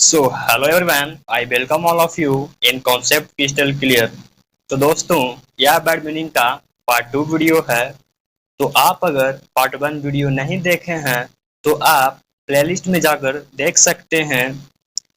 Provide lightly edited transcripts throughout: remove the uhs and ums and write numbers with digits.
Hello everyone, I welcome all of you in Concept Crystal Clear। तो दोस्तों, यह bad meaning का part 2 video है। तो आप अगर पार्ट 1 वीडियो नहीं देखे हैं तो आप प्लेलिस्ट में जाकर देख सकते हैं,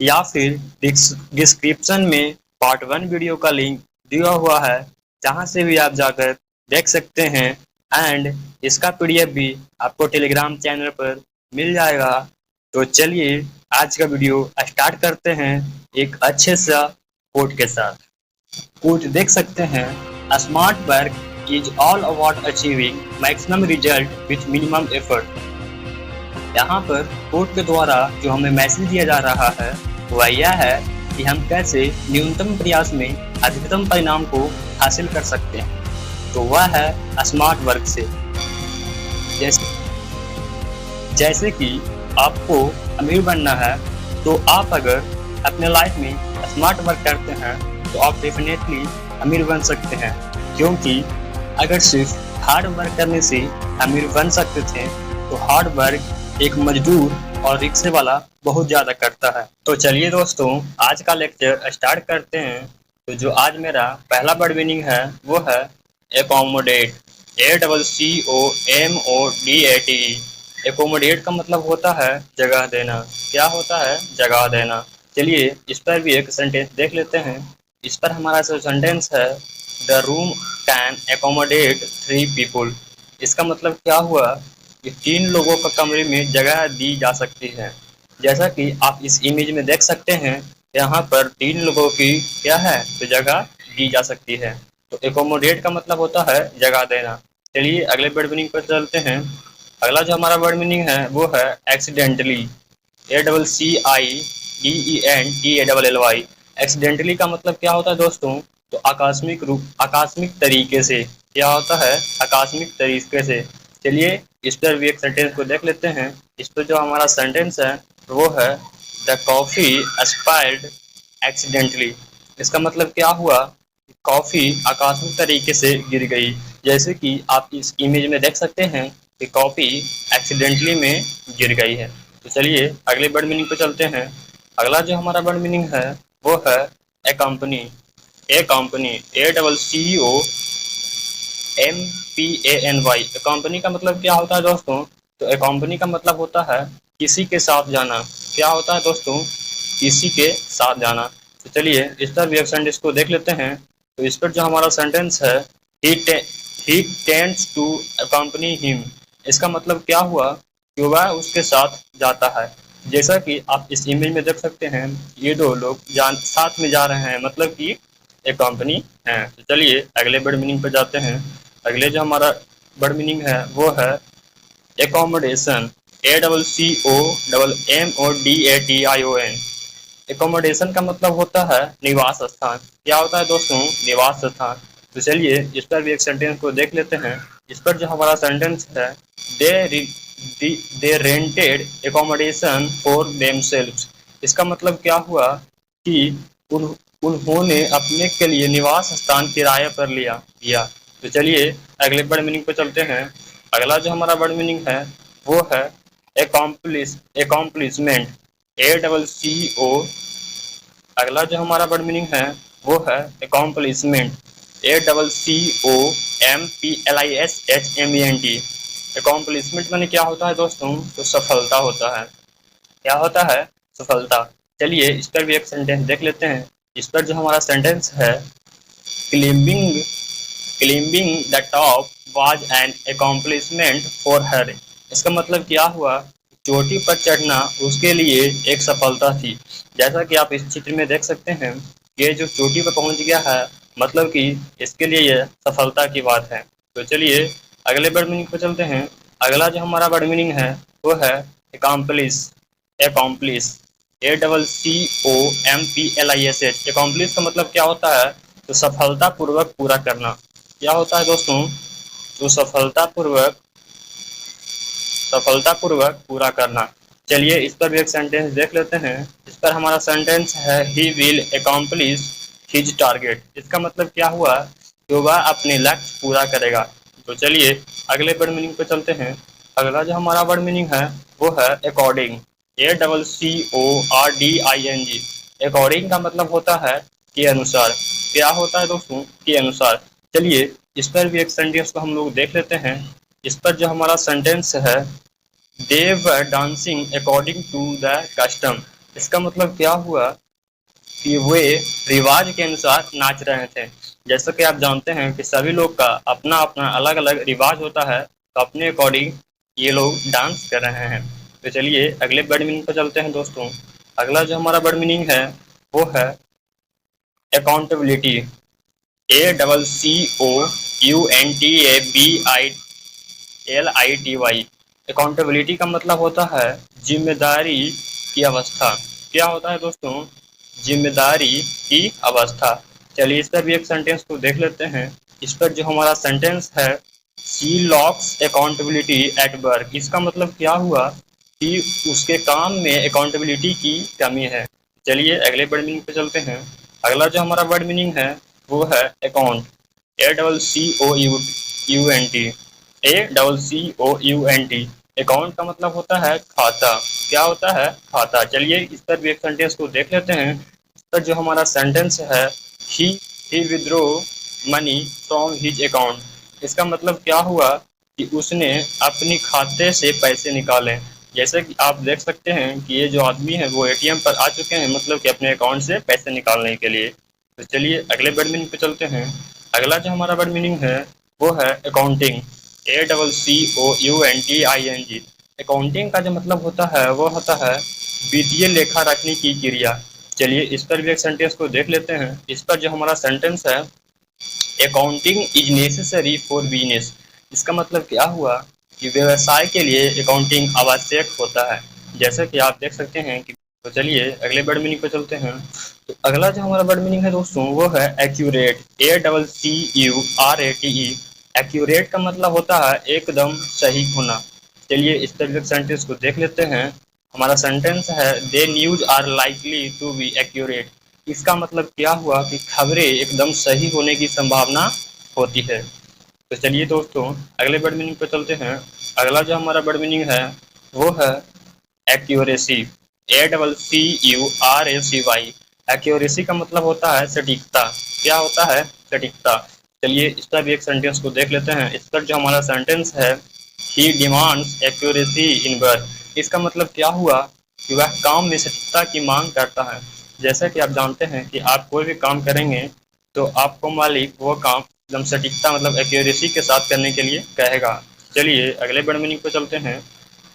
या फिर डिस्क्रिप्शन में पार्ट 1 वीडियो का लिंक दिया हुआ है, जहां से भी आप जाकर देख सकते हैं। एंड इसका पीडीएफ भी आपको टेलीग्राम चैनल पर मिल जाएगा। तो चलिए आज का वीडियो स्टार्ट करते हैं एक अच्छे सा कोट के साथ। कोट देख सकते हैं, a smart work is all about achieving maximum result with minimum effort. यहाँ पर कोट के द्वारा जो हमें मैसेज दिया जा रहा है वह यह है कि हम कैसे न्यूनतम प्रयास में अधिकतम परिणाम को हासिल कर सकते हैं। तो वह है स्मार्ट वर्क से। जैसे कि आपको अमीर बनना है, तो आप अगर अपने लाइफ में स्मार्ट वर्क करते हैं तो आप डेफिनेटली अमीर बन सकते हैं। क्योंकि अगर सिर्फ हार्ड वर्क करने से अमीर बन सकते थे, तो हार्ड वर्क एक मजदूर और रिक्शे वाला बहुत ज़्यादा करता है। तो चलिए दोस्तों, आज का लेक्चर स्टार्ट करते हैं। तो जो आज मेरा पहला वर्ड मीनिंग है वो है एकोमोडेट। ACCOMODATE। एकोमोडेट का मतलब होता है जगह देना। क्या होता है? जगह देना। चलिए इस पर भी एक सेंटेंस देख लेते हैं। इस पर हमारा जो सेंटेंस है, the room can accommodate 3 people. इसका मतलब क्या हुआ कि 3 लोगों का कमरे में जगह दी जा सकती है। जैसा कि आप इस इमेज में देख सकते हैं, यहाँ पर 3 लोगों की क्या है, तो जगह दी जा सकती है। तो एकोमोडेट का मतलब होता है जगह देना। चलिए अगले वर्ड मीनिंग पर चलते हैं। अगला जो हमारा वर्ड मीनिंग है वो है एक्सीडेंटली। ACCIDENTALLY। एक्सीडेंटली का मतलब क्या होता है दोस्तों? तो आकस्मिक तरीके से। क्या होता है? आकस्मिक तरीके से। चलिए इस पर भी एक सेंटेंस को देख लेते हैं। इस पर जो हमारा सेंटेंस है वो है द कॉफी स्पाइल्ड एक्सीडेंटली। इसका मतलब क्या हुआ? कॉफी आकस्मिक तरीके से गिर गई। जैसे कि आप इस इमेज में देख सकते हैं कि कॉफी एक्सीडेंटली में गिर गई है। तो चलिए अगले वर्ड मीनिंग पे चलते हैं। अगला जो हमारा वर्ड मीनिंग है वो है ए कंपनी। ए कंपनी, ACCOMPANY। कंपनी का मतलब क्या होता है दोस्तों? तो ए कंपनी का मतलब होता है किसी के साथ जाना। क्या होता है दोस्तों? किसी के साथ जाना। तो चलिए इस पर भी एक सेंटेंस को देख लेते हैं। तो इस पर जो हमारा सेंटेंस है, ही टेंड्स टू अकम्पनी हिम। इसका मतलब क्या हुआ कि वह उसके साथ जाता है। जैसा कि आप इस इमेज में देख सकते हैं, ये 2 लोग साथ में जा रहे हैं, मतलब कि एक कंपनी है। तो चलिए अगले वर्ड मीनिंग पर जाते हैं। अगले जो हमारा वर्ड मीनिंग है वो है एकोमोडेशन। ACCOMMODATION। एकोमोडेशन का मतलब होता है निवास स्थान। क्या होता है दोस्तों? निवास स्थान। तो चलिए इस पर भी एक सेंटेंस को देख लेते हैं। इस पर जो हमारा सेंटेंस है, दे दे रेंटेड एकोमोडेशन फॉर देमसेल्व्स। इसका मतलब क्या हुआ कि उन्होंने अपने के लिए निवास स्थान किराए पर लिया। तो चलिए अगले वर्ड मीनिंग पे चलते हैं। अगला जो हमारा वर्ड मीनिंग है वो है एकॉम्प्लिशमेंट। ACCO। अगला जो हमारा वर्ड मीनिंग है वो है एकॉम्प्लिशमेंट। ACCOMPLISHMENT। एकॉम्प्लिशमेंट माने क्या होता है दोस्तों? तो सफलता होता है। क्या होता है? सफलता। चलिए इस पर भी एक सेंटेंस देख लेते हैं। इस पर जो हमारा सेंटेंस है, climbing climbing the top was an accomplishment for her. इसका मतलब क्या हुआ? चोटी पर चढ़ना उसके लिए एक सफलता थी। जैसा कि आप इस चित्र में देख सकते हैं, ये जो चोटी पर पहुंच गया है, मतलब कि इसके लिए यह सफलता की बात है। तो चलिए अगले वर्ड मीनिंग पर चलते हैं। अगला जो हमारा वर्ड मीनिंग है वो है एकम्प्लिश। Accomplish, ACCOMPLISH। एकम्प्लिश का मतलब क्या होता है? तो सफलतापूर्वक पूरा करना। क्या होता है दोस्तों? तो सफलतापूर्वक पूरा करना। चलिए इस पर भी एक सेंटेंस देख लेते हैं। इस पर हमारा सेंटेंस है he will accomplish his target. इसका मतलब क्या हुआ कि वह अपने लक्ष्य पूरा करेगा। तो चलिए अगले वर्ड मीनिंग पे चलते हैं। अगला जो हमारा वर्ड मीनिंग है वो है अकॉर्डिंग। ACCORDING। अकॉर्डिंग का मतलब होता है के अनुसार। क्या होता है दोस्तों? के अनुसार। चलिए इस पर भी एक सेंटेंस को हम लोग देख लेते हैं। इस पर जो हमारा सेंटेंस है, they were dancing according to the custom. इसका मतलब क्या हुआ कि वे रिवाज के अनुसार नाच रहे थे। जैसा कि आप जानते हैं कि सभी लोग का अपना अपना अलग अलग रिवाज होता है, तो अपने अकॉर्डिंग ये लोग डांस कर रहे हैं। तो चलिए अगले वर्ड मीनिंग पर चलते हैं दोस्तों। अगला जो हमारा वर्ड मीनिंग है वो है अकाउंटेबिलिटी। ACCOUNTABILITY। अकाउंटेबिलिटी का मतलब होता है जिम्मेदारी की अवस्था। क्या होता है दोस्तों? जिम्मेदारी की अवस्था। चलिए इस पर भी एक सेंटेंस को देख लेते हैं। इस पर जो हमारा सेंटेंस है, she locks accountability at work. इसका मतलब क्या हुआ कि उसके काम में अकाउंटेबिलिटी की कमी है। चलिए अगले वर्ड मीनिंग पे चलते हैं। अगला जो हमारा वर्ड मीनिंग है वो है अकाउंट। ACCOUNT। ACCOUNT। अकाउंट का मतलब होता है खाता। क्या होता है? खाता। चलिए इस पर भी एक सेंटेंस को देख लेते हैं। इस पर जो हमारा सेंटेंस है, he withdrew money from his account. इसका मतलब क्या हुआ कि उसने अपनी खाते से पैसे निकाले। जैसे कि आप देख सकते हैं कि ये जो आदमी है वो एटीएम पर आ चुके हैं, मतलब कि अपने अकाउंट से पैसे निकालने के लिए। तो चलिए अगले वर्ड मीनिंग पे चलते हैं। अगला जो हमारा वर्ड मीनिंग है वो है अकाउंटिंग। ACCOUNTING। अकाउंटिंग का जो मतलब होता है वो होता है वित्तीय लेखा रखने की क्रिया। चलिए इस पर भी एक सेंटेंस को देख लेते हैं। इस पर जो हमारा सेंटेंस है, accounting is necessary for business. इसका मतलब क्या हुआ कि व्यवसाय के लिए अकाउंटिंग आवश्यक होता है। जैसे कि आप देख सकते हैं कि। तो चलिए अगले वर्ड मीनिंग पे चलते हैं। तो अगला जो हमारा वर्ड मीनिंग है दोस्तों वो है एक्यूरेट। ACCURATE। एक्यूरेट का मतलब होता है एकदम सही होना। चलिए इस पर एक सेंटेंस को देख लेते हैं। हमारा सेंटेंस है, the news are likely to be accurate. इसका मतलब क्या हुआ कि खबरें एकदम सही होने की संभावना होती है। तो चलिए दोस्तों अगले वर्ड मीनिंग पे चलते हैं। अगला जो हमारा वर्ड मीनिंग है वो है एक्यूरेसी। ACCURACY। एक्यूरेसी का मतलब होता है सटीकता। क्या होता है? सटीकता। चलिए इस पर भी एक सेंटेंस को देख लेते हैं। इस पर जो हमारा सेंटेंस है, ही डिमांड्स एक्यूरेसी इन वर्क। इसका मतलब क्या हुआ कि वह काम में सटीकता की मांग करता है। जैसा कि आप जानते हैं कि आप कोई भी काम करेंगे तो आपको मालिक वो काम एकदम सटीकता मतलब एक्यूरेसी के साथ करने के लिए कहेगा। चलिए अगले वर्ड मीनिंग पे चलते हैं।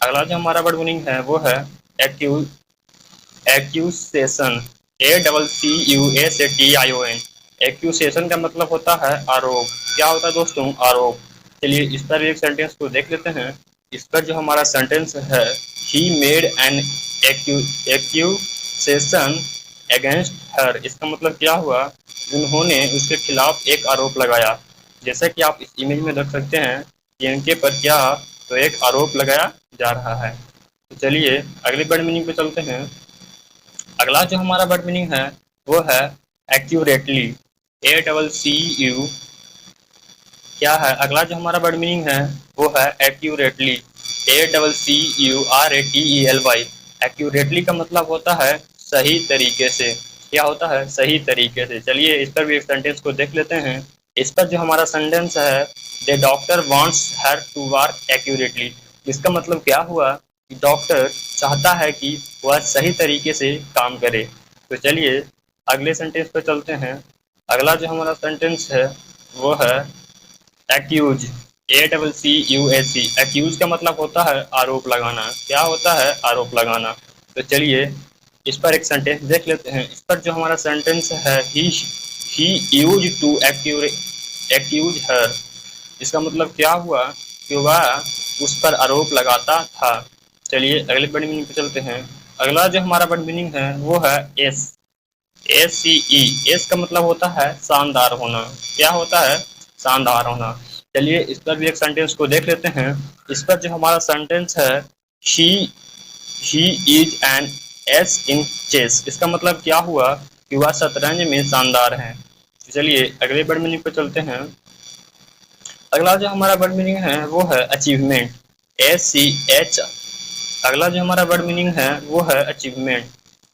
अगला जो हमारा वर्ड मीनिंग है वो है एक्यू एक्यूसेशन। ACCUSATION। एक्यूसेशन का मतलब होता है आरोप। क्या होता है दोस्तों? आरोप। चलिए इस पर एक सेंटेंस को देख लेते हैं। इस पर जो हमारा सेंटेंस है, he made an accusation against her. इसका मतलब क्या हुआ? उन्होंने उसके खिलाफ एक आरोप लगाया। जैसा कि आप इस इमेज में देख सकते हैं कि इनके पर क्या तो एक आरोप लगाया जा रहा है। तो चलिए अगले वर्ड मीनिंग पे चलते हैं। अगला जो हमारा वर्ड मीनिंग है वो है एक्यूरेटली। ACCU। क्या है? अगला जो हमारा वर्ड मीनिंग है वो है एक्यूरेटली। ACCURATELY। एक्यूरेटली का मतलब होता है सही तरीके से। क्या होता है? सही तरीके से। चलिए इस पर भी एक सेंटेंस को देख लेते हैं। इस पर जो हमारा सेंटेंस है, the doctor wants her to work accurately. इसका मतलब क्या हुआ कि डॉक्टर चाहता है कि वह सही तरीके से काम करे। तो चलिए अगले सेंटेंस पे चलते हैं। अगला जो हमारा सेंटेंस है वो है एक्यूज। ACCUSE। एक्यूज का मतलब होता है आरोप लगाना। क्या होता है? आरोप लगाना। तो चलिए इस पर एक सेंटेंस देख लेते हैं। इस पर जो हमारा सेंटेंस है, ही यूज टू एक्यूज हर। इसका मतलब क्या हुआ कि वह उस पर आरोप लगाता था। चलिए अगले वर्ड मीनिंग पे चलते हैं। अगला जो हमारा वर्ड मीनिंग है वो है एस। ACE। एस का मतलब होता है शानदार होना। क्या होता है? शानदार होना। चलिए इस पर भी एक सेंटेंस को देख लेते हैं। इस पर जो हमारा सेंटेंस है, he he is an ace in chess. इसका मतलब क्या हुआ कि वह शतरंज में शानदार है। चलिए अगले वर्ड मीनिंग पे चलते हैं। अगला जो हमारा वर्ड मीनिंग है वो है अचीवमेंट। ACHIEVEMENT। अगला जो हमारा वर्ड मीनिंग है वो है अचीवमेंट।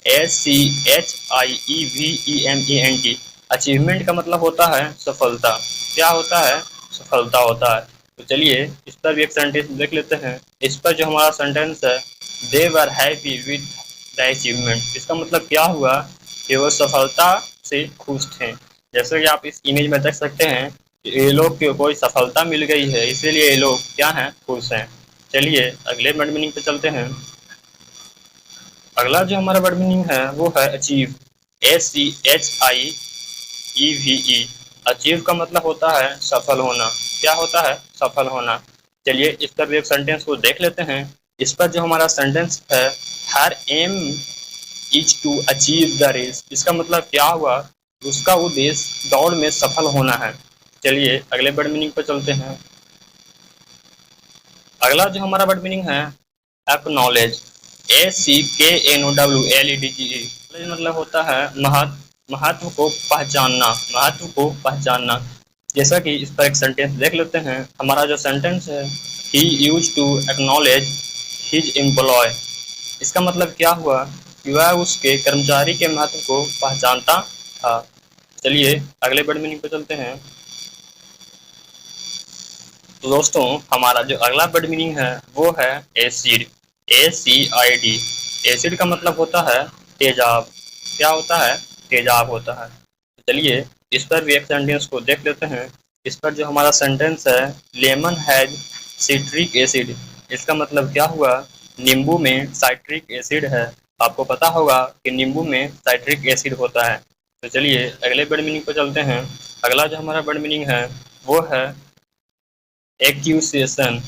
ACHIEVEMENT। अचीवमेंट का मतलब होता है सफलता। क्या होता है? सफलता होता है। तो चलिए इस पर भी एक सेंटेंस देख लेते हैं। इस पर जो हमारा सेंटेंस है, they were happy with the achievement. इसका मतलब क्या हुआ कि वो सफलता से खुश थे। जैसे कि आप इस इमेज में देख सकते हैं कि ये लोग को कोई सफलता मिल गई है, इसीलिए ये लोग क्या हैं? खुश हैं। चलिए अगले वर्ड मीनिंग पे चलते हैं। अगला जो हमारा वर्ड मीनिंग है वो है अचीव। ACHIEVE। अचीव का मतलब होता है सफल होना। क्या होता है? सफल होना। चलिए इस पर भी एक सेंटेंस को देख लेते हैं। इस पर जो हमारा सेंटेंस है, her aim is to achieve the race. इसका मतलब क्या हुआ? उसका उद्देश्य दौड़ में सफल होना है। चलिए अगले वर्ड मीनिंग पर चलते हैं। अगला जो हमारा वर्ड मीनिंग है एक्नॉलेज। ACKNOWLEDGE। मतलब होता है महत्व को पहचानना। महत्व को पहचानना। जैसा कि इस पर एक सेंटेंस देख लेते हैं। हमारा जो सेंटेंस है, he used to acknowledge his employ. इसका मतलब क्या हुआ कि वह उसके कर्मचारी के महत्व को पहचानता था। चलिए अगले वर्ड मीनिंग पे चलते हैं। तो दोस्तों हमारा जो अगला वर्ड मीनिंग है वो है एसिड। ACID। एसिड का मतलब होता है तेजाब। क्या होता है? तेजाब होता है। तो चलिए इस पर भी एक सेंटेंस को देख लेते हैं। इस पर जो हमारा सेंटेंस है, लेमन हैज सिट्रिक एसिड। इसका मतलब क्या हुआ? नींबू में साइट्रिक एसिड है। आपको पता होगा कि नींबू में साइट्रिक एसिड होता है। तो चलिए अगले वर्ड मीनिंग पर चलते हैं। अगला जो हमारा वर्ड मीनिंग है वो है एक्यूसेशन।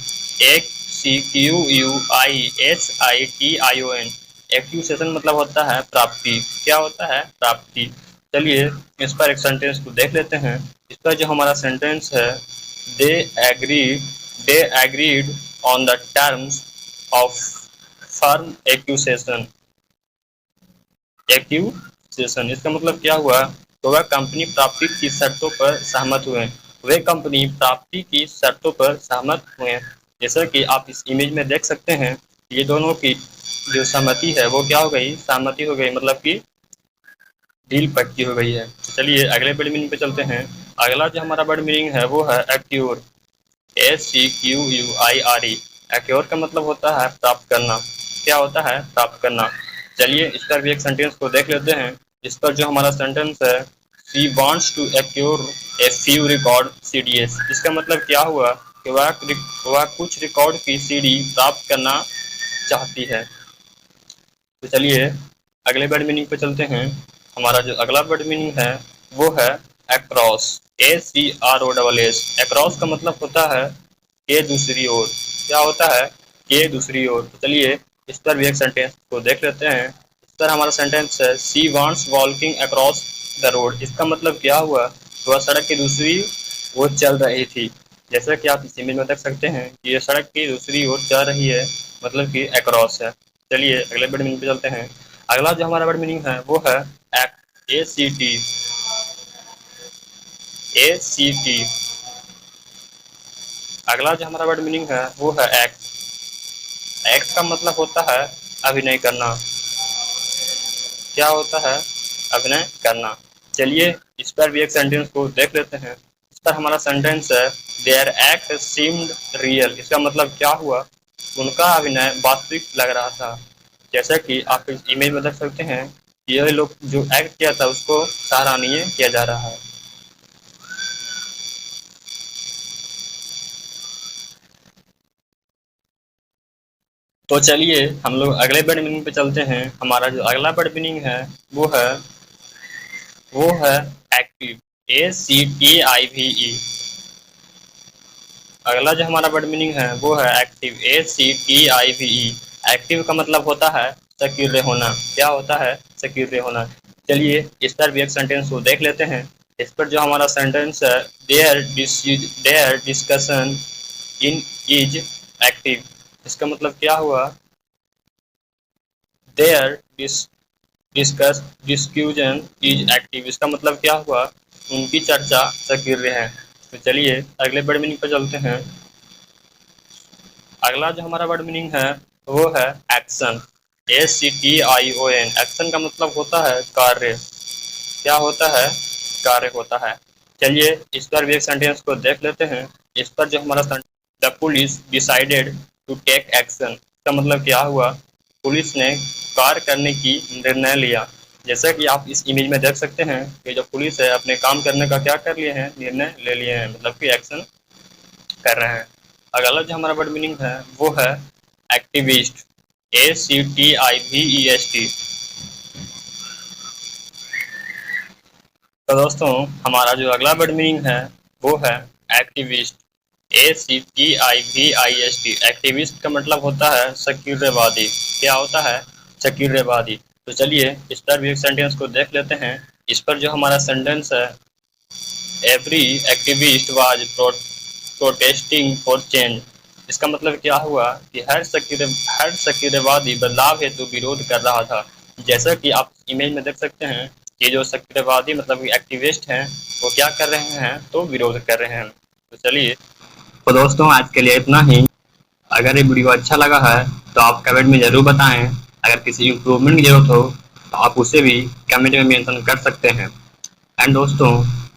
EXCUISITION। एक्यूसेशन मतलब होता है प्राप्ति। क्या होता है? प्राप्ति। चलिए इस पर एक सेंटेंस को देख लेते हैं। इस पर जो हमारा सेंटेंस है, they agreed they agreed on the terms of firm accusation. Accusation इसका मतलब क्या हुआ? तो वह कंपनी प्राप्ति की शर्तों पर सहमत हुए। वे कंपनी प्राप्ति की शर्तों पर सहमत हुए। जैसा कि आप इस इमेज में देख सकते हैं, ये दोनों की जो सहमति है वो क्या हो गई? सहमति हो गई, मतलब कि डील पक्की हो गई है। तो चलिए अगले वर्ड मीनिंग पे चलते हैं। अगला जो हमारा वर्ड मीनिंग है वो है एक्योर। ACQUIRE। एक्योर का मतलब होता है प्राप्त करना। क्या होता है? प्राप्त करना। चलिए इस पर भी एक सेंटेंस को देख लेते हैं। इस पर जो हमारा सेंटेंस है, she wants to acquire a few record CDs। इसका मतलब क्या हुआ कि वह कुछ रिकॉर्ड की CD प्राप्त करना चाहती है। तो चलिए अगले वर्ड मीनिंग पे चलते हैं। हमारा जो अगला वर्ड मीनिंग है वो है अक्रॉस। ACROSS। अक्रॉस का मतलब होता है के दूसरी ओर। क्या होता है? के दूसरी ओर। तो चलिए इस पर भी एक सेंटेंस को देख लेते हैं। इस पर हमारा सेंटेंस है, she wants walking across the road. इसका मतलब क्या हुआ? वह सड़क की दूसरी ओर चल रही थी। जैसा कि आप इस इमेज में देख सकते हैं कि ये सड़क की दूसरी ओर चल रही है, मतलब कि अक्रॉस है। चलिए अगले वर्ड मीनिंग पे चलते हैं। अगला जो हमारा वर्ड मीनिंग है वो है एक्ट। ACT। अगला जो हमारा वर्ड मीनिंग है वो है एक्ट। एक्ट का मतलब होता है अभिनय करना। क्या होता है? अभिनय करना। चलिए इस पर भी एक सेंटेंस को देख लेते हैं। इस पर हमारा सेंटेंस है, देयर एक्ट सीम्ड रियल। इसका मतलब क्या हुआ? उनका अभिनय वास्तविक लग रहा था। जैसा कि आप इस इमेज में देख सकते हैं, ये लोग जो एक्ट किया था उसको सराहनीय किया जा रहा है। तो चलिए हम लोग अगले वर्ड मीनिंग पे चलते हैं। हमारा जो अगला वर्ड मीनिंग है वो है एक्टिव। ACTIVE। अगला जो हमारा वर्ड मीनिंग है वो है एक्टिव। ACTIVE। एक्टिव का मतलब होता है सक्रिय होना। क्या होता है? सक्रिय होना। चलिए इस पर भी एक सेंटेंस को देख लेते हैं। इस पर जो हमारा सेंटेंस है, their discussion in is active. इसका मतलब क्या हुआ? Their discuss discussion is active. इसका मतलब क्या हुआ? उनकी चर्चा सक्रिय है। तो चलिए अगले वर्ड मीनिंग पर चलते हैं। अगला जो हमारा वर्ड मीनिंग है वो है एक्शन। ACTION। एक्शन का मतलब होता है कार्य। क्या होता है? कार्य होता है। चलिए इस पर भी एक सेंटेंस को देख लेते हैं। इस पर जो हमारा the police decided to take action का मतलब क्या हुआ? पुलिस ने कार्य करने की निर्णय लिया। जैसा कि आप इस इमेज में देख सकते हैं कि जो पुलिस है अपने काम करने का क्या कर लिए हैं, निर्णय ले लिए हैं, मतलब कि एक्शन कर रहे हैं। अगला जो हमारा वर्ड मीनिंग है वो है एक्टिविस्ट। ACTIVEST। तो दोस्तों हमारा जो अगला वर्ड मीनिंग है वो है एक्टिविस्ट। ACTIVIST। एक्टिविस्ट का मतलब होता है सक्रियवादी। क्या होता है? सक्रियवादी। तो चलिए इस पर भी एक सेंटेंस को देख लेते हैं। इस पर जो हमारा सेंटेंस है, every activist was protesting for change. इसका मतलब क्या हुआ कि हर सक्रियवादी बदलाव हेतु विरोध कर रहा था। जैसा कि आप इमेज में देख सकते हैं कि जो सक्रियवादी मतलब एक्टिविस्ट हैं वो क्या कर रहे हैं, तो विरोध कर रहे हैं। तो चलिए, तो दोस्तों आज के लिए इतना ही। अगर ये वीडियो अच्छा लगा है तो आप कमेंट में ज़रूर बताएं। अगर किसी इम्प्रूवमेंट की जरूरत हो तो आप उसे भी कमेंट में मेंशन कर सकते हैं। एंड दोस्तों,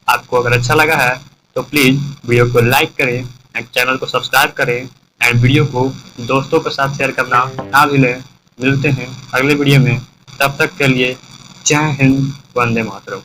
आपको अगर अच्छा लगा है तो प्लीज़ वीडियो को लाइक करें एंड चैनल को सब्सक्राइब करें एंड वीडियो को दोस्तों के साथ शेयर करना ना भूलें। मिलते हैं अगले वीडियो में, तब तक के लिए जय हिंद, वंदे मातरम।